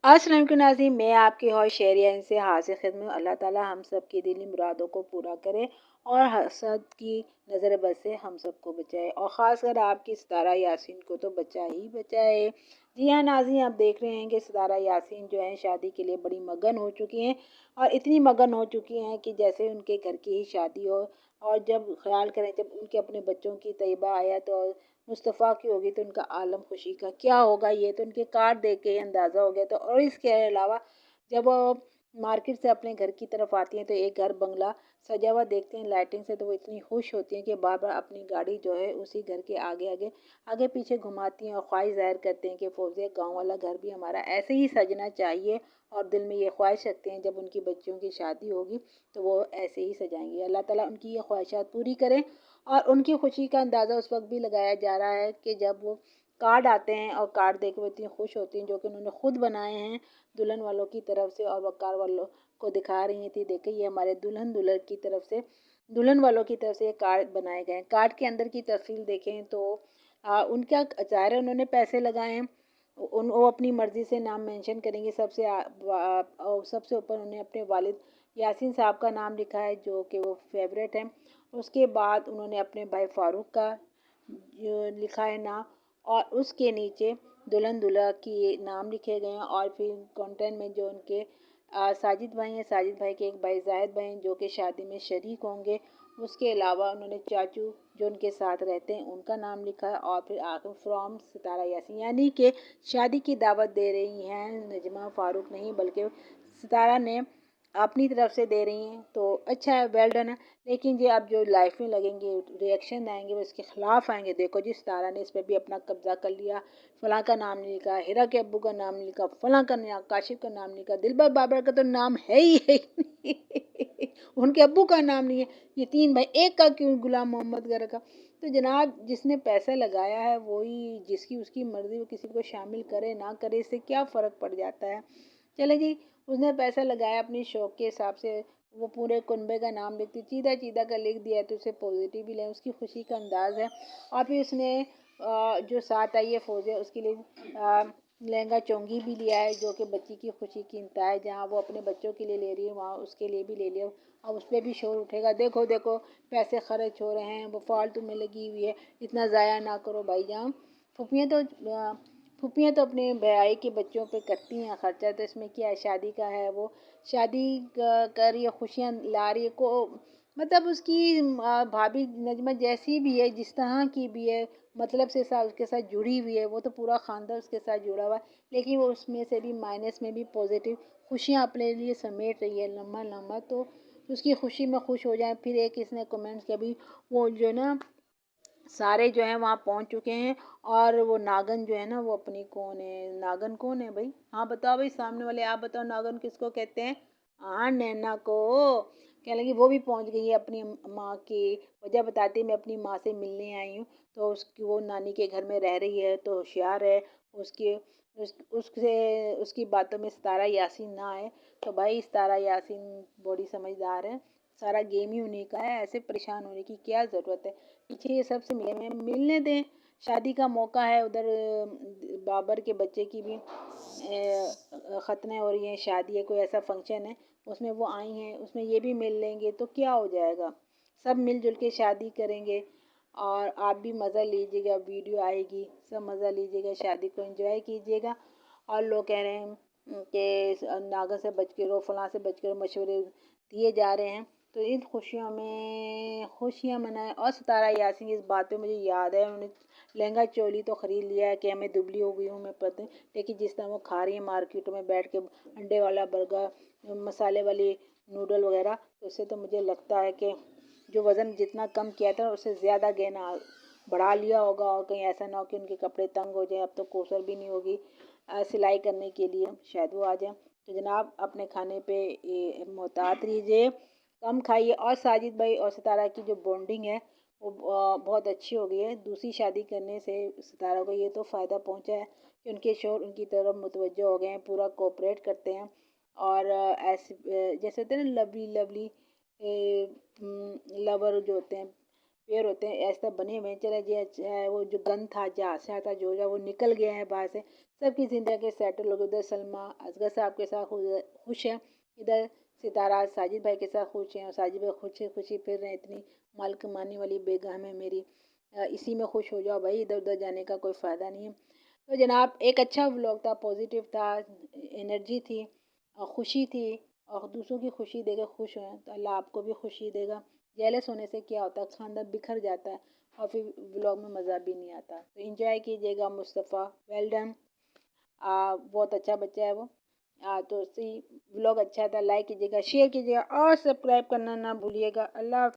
अस्सलाम वालेकुम नाज़रीन, मैं आपकी हौश शेरिया इनसे हाजिर खिदमत हूँ। अल्लाह ताला हम सब की दिली मुरादों को पूरा करे और हसद की नज़र बद से हम सबको बचाए और ख़ासकर आपकी सितारा यासीन को तो बचा ही बचाए। जी हाँ नाज़रीन, आप देख रहे हैं कि सितारा यासीन जो है शादी के लिए बड़ी मगन हो चुकी हैं और इतनी मगन हो चुकी हैं कि जैसे उनके घर की ही शादी हो। और जब ख्याल करें, जब उनके अपने बच्चों की तैयबा आयत और मुस्तफ़ा की होगी तो उनका आलम खुशी का क्या होगा, ये तो उनके कार्ड देख के ही अंदाज़ा हो गया। तो और इसके अलावा जब वो मार्केट से अपने घर की तरफ आती हैं तो एक घर बंगला सजा हुआ देखते हैं लाइटिंग से, तो वो इतनी खुश होती हैं कि बार बार अपनी गाड़ी जो है उसी घर के आगे आगे आगे पीछे घुमाती हैं और ख्वाहिश ज़ाहिर करते हैं कि फौजिया गाँव वाला घर भी हमारा ऐसे ही सजना चाहिए। और दिल में ये ख्वाहिश रखते हैं जब उनकी बच्चियों की शादी होगी तो वो ऐसे ही सजाएंगे। अल्लाह ताला उनकी ये ख्वाहिशात पूरी करें। और उनकी खुशी का अंदाज़ा उस वक्त भी लगाया जा रहा है कि जब वो कार्ड आते हैं और कार्ड देख के वो इतनी खुश होती हैं, जो कि उन्होंने खुद बनाए हैं दुल्हन वालों की तरफ से, और वकार वालों को दिखा रही थी, देखिए ये हमारे दुल्हन दुल्हन की तरफ से, दुल्हन वालों की तरफ से ये कार्ड बनाए गए हैं। कार्ड के अंदर की तफसील देखें तो उनका ज़ाहिर है उन्होंने पैसे लगाए हैं। वो अपनी मर्ज़ी से नाम मेंशन करेंगे। सबसे ऊपर उन्होंने अपने वालिद यासीन साहब का नाम लिखा है जो कि वो फेवरेट हैं। उसके बाद उन्होंने अपने भाई फारूक का जो लिखा है नाम, और उसके नीचे दुल्हन दुल्हा की नाम लिखे गए हैं। और फिर कंटेंट में जो उनके साजिद भाई हैं, साजिद भाई के एक भाई जाहिद भाई हैं जो कि शादी में शरीक होंगे। उसके अलावा उन्होंने चाचू जो उनके साथ रहते हैं उनका नाम लिखा है। और फिर आखिर फ्रॉम सितारा यासीन, यानी कि शादी की दावत दे रही हैं नजमा फारूक नहीं बल्कि सितारा ने अपनी तरफ से दे रही हैं। तो अच्छा है, वेल डन है। लेकिन ये अब जो लाइफ में लगेंगे रिएक्शन आएंगे वो इसके खिलाफ आएंगे। देखो जी, सितारा ने इस पर भी अपना कब्जा कर लिया, फलां का नाम नहीं लिखा, हिरा के अब्बू का नाम नहीं लिखा, फलां का नाम, काशिफ का नाम नहीं लिखा, दिलबर बाबर का तो नाम है ही है ही नहीं। उनके अब्बू का नाम नहीं है। ये तीन भाई, एक का क्यों गुलाम मोहम्मद गर का। तो जनाब, जिसने पैसा लगाया है वही, जिसकी उसकी मर्जी, वो किसी को शामिल करे ना करे, इससे क्या फ़र्क पड़ जाता है। चले जी, उसने पैसा लगाया अपनी शौक के हिसाब से, वो पूरे कुनबे का नाम लिखती, चीदा चीदा का लिख दिया तो उसे पॉजिटिव भी लें, उसकी खुशी का अंदाज़ है। और फिर उसने जो साथ आई है फौज है उसके लिए लहंगा चोंगी भी लिया है जो कि बच्ची की खुशी की इंतहा है। जहाँ वो अपने बच्चों के लिए ले रही है वहाँ उसके लिए भी ले लिया। अब उस पर भी शोर उठेगा, देखो देखो पैसे खर्च हो रहे हैं, वो फालतू में लगी हुई है, इतना ज़ाया ना करो भाईजान। फुफियाँ तो फूफियाँ तो अपने भाई के बच्चों पे करती हैं खर्चा, तो इसमें क्या है, शादी का है, वो शादी कर रही है, खुशियाँ ला रही है को, मतलब उसकी भाभी नजमा जैसी भी है, जिस तरह की भी है, मतलब से साथ उसके साथ जुड़ी हुई है, वो तो पूरा खानदान उसके साथ जुड़ा हुआ है। लेकिन वो उसमें से भी माइनस में भी पॉजिटिव खुशियाँ अपने लिए समेट रही है लम्हा लम्हा। तो उसकी खुशी में खुश हो जाए। फिर एक इसने कमेंट्स किया भी, वो जो ना सारे जो हैं वहाँ पहुँच चुके हैं, और वो नागन जो है ना, वो अपनी कौन है, नागन कौन है भाई, हाँ बताओ भाई सामने वाले, आप बताओ नागन किसको कहते हैं। हाँ, नैना को। कहने लगी वो भी पहुँच गई है अपनी माँ की वजह बताती, मैं अपनी माँ से मिलने आई हूँ। तो उसकी वो नानी के घर में रह रही है तो होशियार है। उसकी उससे उसकी बातों में सितारा यासीन ना आए। तो भाई सितारा यासीन बड़ी समझदार है, सारा गेम ही उन्हीं का है, ऐसे परेशान होने की क्या ज़रूरत है। पीछे ये सबसे मिलने दें, शादी का मौका है। उधर बाबर के बच्चे की भी खतने हो रही हैं, शादी है, कोई ऐसा फंक्शन है, उसमें वो आई हैं, उसमें ये भी मिल लेंगे तो क्या हो जाएगा। सब मिलजुल के शादी करेंगे और आप भी मज़ा लीजिएगा, वीडियो आएगी, सब मज़ा लीजिएगा, शादी को एंजॉय कीजिएगा। और लोग कह रहे हैं कि नागा से बच के रहो, फलां से बच के रहो, मशवरे दिए जा रहे हैं। तो इन खुशियों में खुशियाँ मनाएं। और सितारा यासीन की इस बात पे मुझे याद है, उन्होंने लहंगा चोली तो ख़रीद लिया है कि मैं दुबली हो गई हूँ, मैं पता, लेकिन जिस तरह वो खा रही है मार्केटों में बैठ के अंडे वाला बर्गर, मसाले वाली नूडल वगैरह, तो उससे तो मुझे लगता है कि जो वज़न जितना कम किया था उससे ज़्यादा गेना बढ़ा लिया होगा। और कहीं ऐसा ना हो कि उनके कपड़े तंग हो जाए, अब तो कोसर भी नहीं होगी सिलाई करने के लिए, शायद वो आ जाए। तो जनाब, अपने खाने पे मोहतात रहिए, कम खाइए। और साजिद भाई और सितारा की जो बॉन्डिंग है वो बहुत अच्छी हो गई है। दूसरी शादी करने से सितारा को ये तो फ़ायदा पहुंचा है कि उनके शोहर उनकी तरफ मुतवज्जो हो गए हैं, पूरा कोऑपरेट करते हैं। और ऐसे जैसे होते हैं ना लवली लवली लवर जो होते हैं, پیڑ ہوتے ہیں ایسا بنے ہوئے ہیں، چلے جی اچھا ہے، وہ جو گن تھا جہاں سے آتا جو وہ نکل گیا ہے باہر سے، سب کی زندگی سیٹل ہو گئی۔ ادھر سلمیٰ اصغر صاحب کے ساتھ خوش ہیں، ادھر ستارہ ساجد بھائی کے ساتھ خوش ہیں، اور ساجد بھائی خوشی خوشی پھر رہے ہیں، اتنی مال کمانے والی بیگم ہے میری، اسی میں خوش ہو جاؤ بھائی، ادھر ادھر جانے کا کوئی فائدہ نہیں ہے۔ تو جناب ایک اچھا ولاگ تھا، پازیٹیو تھا، انرجی تھی اور خوشی تھی، اور دوسروں کی خوشی دے کے خوش ہوئیں تو اللہ آپ کو بھی خوشی دے گا۔ جیلس ہونے سے کیا ہوتا ہے، خاندان بکھر جاتا ہے اور پھر ولاگ میں مزہ بھی نہیں آتا۔ تو انجوائے کیجیے گا مصطفیٰ، ویل ڈن، بہت اچھا بچہ ہے وہ۔ تو اسی ولاگ اچھا تھا، لائک کیجیے گا، شیئر کیجیے گا اور سبسکرائب کرنا نہ بھولیے گا۔ اللہ حافظ۔